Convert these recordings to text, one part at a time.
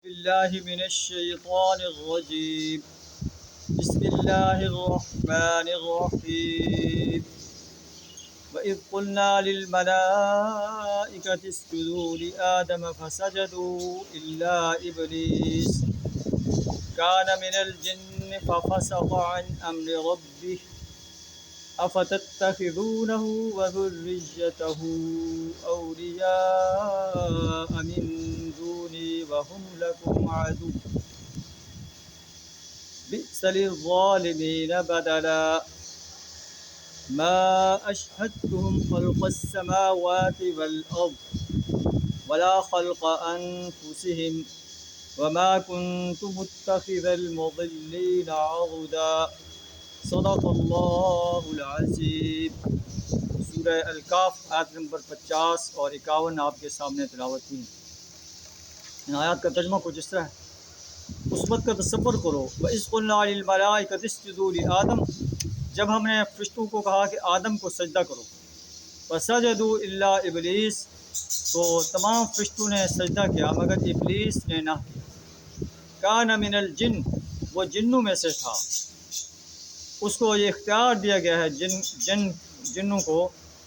بالله من الشيطان الرجيم. بسم الله الرحمن الرحيم. وإذ قلنا للملائكة اسجدوا لآدم فسجدوا إلا إبليس كان من الجن ففسق عن أمر ربه أفتتخذونه وذريته أولياء من دوني وهم لكم عدو بئس للظالمين بدلا ما أشهدتهم خلق السماوات والأرض ولا خلق أنفسهم وما كنت متخذ المضلين عضدا صدق اللہ العظیم. سورہ الکاف آیت نمبر 50 اور 51 آپ کے سامنے تلاوت کی. ان آیات کا ترجمہ کچھ اس طرح ہے: اس وقت کا تصور کرو وَإِذْ قُلْنَا لِلْمَلَائِكَةِ اسْجُدُوا لِآدَمَ، جب ہم نے فرشتوں کو کہا کہ آدم کو سجدہ کرو. فَسَجَدُوا إِلَّا إِبْلِيسَ، تو تمام فرشتوں نے سجدہ کیا مگر ابلیس نے نہ کیا. کان من الجن، وہ جنوں میں سے تھا. اس کو یہ اختیار دیا گیا ہے جنوں کو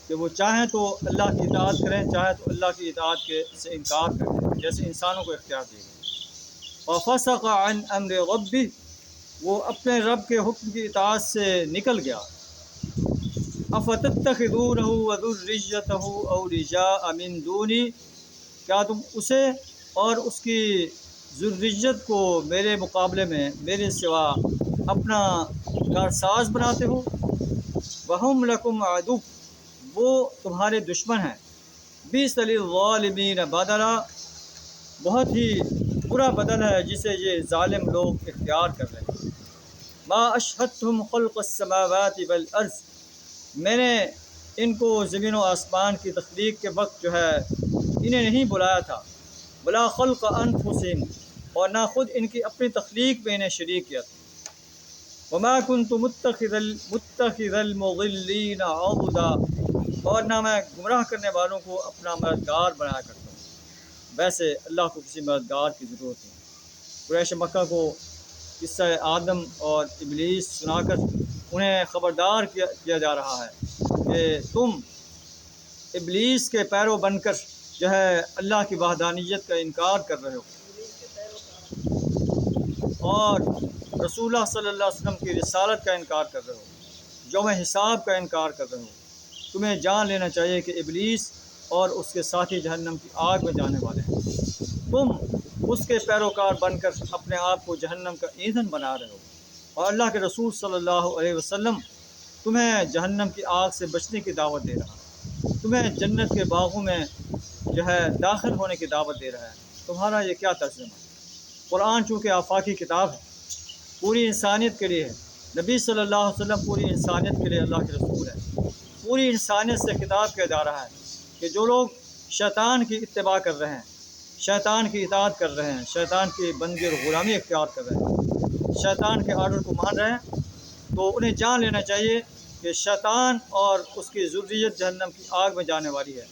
کہ وہ چاہیں تو اللہ کی اطاعت کریں، چاہیں تو اللہ کی اطاعت سے انکار کریں، جیسے انسانوں کو اختیار دیا گیا. وَفَسَقَ عَنْ أَمْرِ رَبِّهِ، وہ اپنے رب کے حکم کی اطاعت سے نکل گیا. أَفَتَتَّخِذُونَهُ وَذُرِّيَّتَهُ أَوْلِيَاءَ مِن دُونِي، کیا تم اسے اور اس کی ذریت کو میرے مقابلے میں، میرے سوا اپنا کارساز بناتے ہو. وَهُمْ لَكُمْ عَدُوٌّ، وہ تمہارے دشمن ہیں. بِئْسَ لِلظَّالِمِينَ بَدَلًا، بہت ہی برا بدل ہے جسے یہ ظالم لوگ اختیار کر رہے ہیں. مَا أَشْهَدتُّهُمْ خَلْقَ السَّمَاوَاتِ وَالْأَرْضِ، میں نے ان کو زمین و آسمان کی تخلیق کے وقت انہیں نہیں بلایا تھا. وَلَا خَلْقَ أَنفُسِهِمْ، اور نہ خود ان کی اپنی تخلیق میں انہیں شریک کیا تھا. وَمَا كُنْتُ مُتَّخِذَ الْمُضِلِّينَ عَضُدًا، اور نہ میں گمراہ کرنے والوں کو اپنا مددگار بنایا کرتا ہوں. ویسے اللہ کو کسی مددگار کی ضرورت نہیں. قریش مکہ کو قصہ آدم اور ابلیس سنا کر انہیں خبردار کیا جا رہا ہے کہ تم ابلیس کے پیرو بن کر اللہ کی وحدانیت کا انکار کر رہے ہو اور رسول اللہ صلی اللہ علیہ وسلم کی رسالت کا انکار کر رہے ہو، یوم حساب کا انکار کر رہے ہو. تمہیں جان لینا چاہیے کہ ابلیس اور اس کے ساتھی جہنم کی آگ میں جانے والے ہیں. تم اس کے پیروکار بن کر اپنے آپ کو جہنم کا ایندھن بنا رہے ہو، اور اللہ کے رسول صلی اللہ علیہ وسلم تمہیں جہنم کی آگ سے بچنے کی دعوت دے رہا ہے، تمہیں جنت کے باغوں میں داخل ہونے کی دعوت دے رہا ہے. تمہارا یہ کیا ترجمہ ہے؟ قرآن چونکہ آفاقی کتاب ہے، پوری انسانیت کے لیے ہے. نبی صلی اللہ علیہ وسلم پوری انسانیت کے لیے اللہ کے رسول ہے. پوری انسانیت سے خطاب کیا جا رہا ہے کہ جو لوگ شیطان کی اتباع کر رہے ہیں، شیطان کی اطاعت کر رہے ہیں، شیطان کی بندگی اور غلامی اختیار کر رہے ہیں، شیطان کے آرڈر کو مان رہے ہیں، تو انہیں جان لینا چاہیے کہ شیطان اور اس کی ذریت جہنم کی آگ میں جانے والی ہے.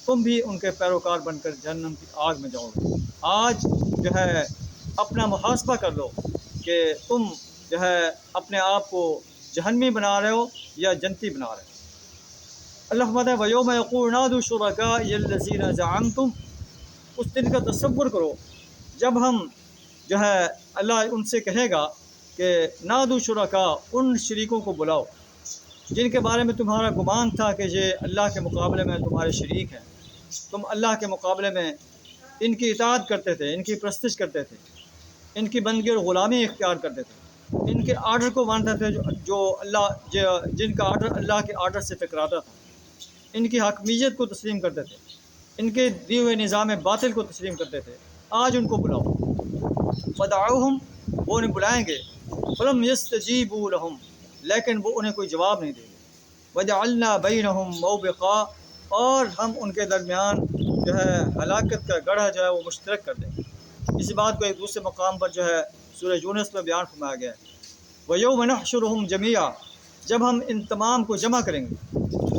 تم بھی ان کے پیروکار بن کر جہنم کی آگ میں جاؤ گے. آج اپنا محاسبہ کر لو کہ تم اپنے آپ کو جہنمی بنا رہے ہو یا جنتی بنا رہے ہو. اللہ فرماتا ہے وَيَوْمَ يَقُولُ نَادُوا شُرَكَائِيَ الَّذِينَ زَعَمْتُمْ، اس دن کا تصور کرو جب ہم اللہ ان سے کہے گا کہ نادوا شرکاء، ان شریکوں کو بلاؤ جن کے بارے میں تمہارا گمان تھا کہ یہ اللہ کے مقابلے میں تمہارے شریک ہیں. تم اللہ کے مقابلے میں ان کی اطاعت کرتے تھے، ان کی پرستش کرتے تھے، ان کی بندگی اور غلامی اختیار کرتے تھے، ان کے آرڈر کو مانتے تھے جن کا آرڈر اللہ کے آرڈر سے ٹکراتا تھا، ان کی حاکمیت کو تسلیم کرتے تھے، ان کے دیے ہوئے نظام باطل کو تسلیم کرتے تھے. آج ان کو بلاؤ. فدعوہم، وہ انہیں بلائیں گے. فلم یستجیبوا لہم، لیکن وہ انہیں کوئی جواب نہیں دیں گے. وجعلنا بینہم موبقا، اور ہم ان کے درمیان ہلاکت کا گڑھا وہ مشترک کر دیں گے. اسی بات کو ایک دوسرے مقام پر سورہ یونس میں بیان فرمایا گیا ہے. وَيَوْمَ نَحْشُرُهُمْ جَمِيعًا، جب ہم ان تمام کو جمع کریں گے.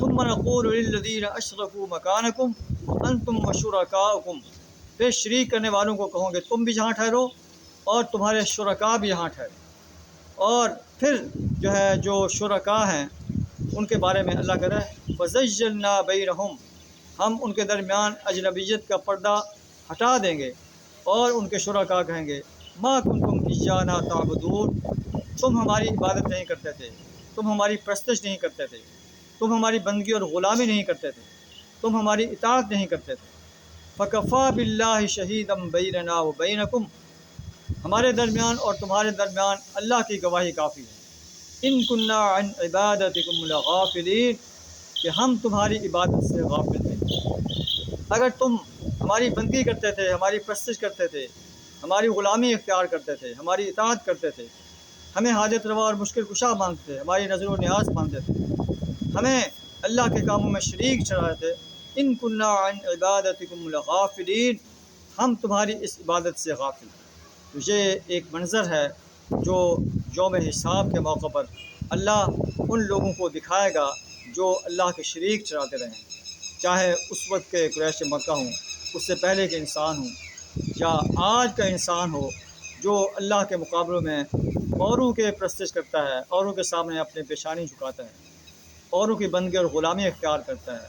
ثُمَّ نَقُولُ لِلَّذِينَ أَشْرَكُوا مَكَانَكُمْ أَنْتُمْ وَشُرَكَاؤُكُمْ، پھر شریک کرنے والوں کو کہوں گے تم بھی یہاں ٹھہرو اور تمہارے شرکاء بھی یہاں ٹھہرو، اور پھر جو ہے جو شرکاء ہیں ان کے بارے میں اللہ کہہ رہا ہے فَزَيَّلْنَا بَيْنَهُمْ، ہم ان کے درمیان اجنبیت کا پردہ ہٹا دیں گے، اور ان کے شرکاء کہیں گے ما کنتم ایانا تعبدون، تم ہماری عبادت نہیں کرتے تھے، تم ہماری پرستش نہیں کرتے تھے، تم ہماری بندگی اور غلامی نہیں کرتے تھے، تم ہماری اطاعت نہیں کرتے تھے۔ فَكَفَىٰ بِاللَّهِ شَهِيدًا بَيْنَنَا وَبَيْنَكُمْ، ہمارے درمیان اور تمہارے درمیان اللہ کی گواہی کافی ہے۔ ان كُنَّا عَنْ عِبَادَتِكُمْ لَغَافِلِينَ، کہ ہم تمہاری عبادت سے غافل تھے۔ اگر تم ہماری بندگی کرتے تھے، ہماری پرستش کرتے تھے، ہماری غلامی اختیار کرتے تھے، ہماری اطاعت کرتے تھے، ہمیں حاجت روا اور مشکل کشا مانگتے تھے، ہماری نظر و نیاز مانتے تھے، ہمیں اللہ کے کاموں میں شریک ٹھہراتے تھے، ان كُنَّا عَنْ عِبَادَتِكُمْ لَغَافِلِينَ، ہم تمہاری اس عبادت سے غافل ہیں۔ تو یہ ایک منظر ہے جو یوم حساب کے موقع پر اللہ ان لوگوں کو دکھائے گا جو اللہ کے شریک ٹھہراتے رہیں، چاہے اس وقت کے قریش مکہ ہوں، اس سے پہلے کے انسان ہوں، یا آج کا انسان ہو جو اللہ کے مقابلوں میں اوروں کے پرستش کرتا ہے، اوروں کے سامنے اپنے پیشانی جھکاتا ہے، اوروں کی بندگی اور غلامی اختیار کرتا ہے،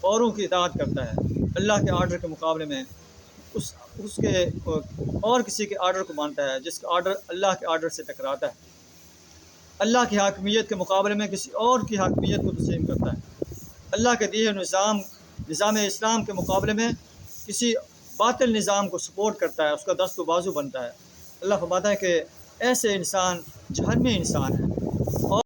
اوروں کی اطاعت کرتا ہے، اللہ کے آرڈر کے مقابلے میں اس کے اور کسی کے آرڈر کو مانتا ہے جس کا آرڈر اللہ کے آرڈر سے ٹکراتا ہے، اللہ کی حاکمیت کے مقابلے میں کسی اور کی حاکمیت کو تسلیم کرتا ہے، اللہ کے دیے نظام اسلام کے مقابلے میں کسی باطل نظام کو سپورٹ کرتا ہے، اس کا دست و بازو بنتا ہے۔ اللہ فرماتا ہے کہ ایسے انسان جہنمی انسان ہیں۔ اور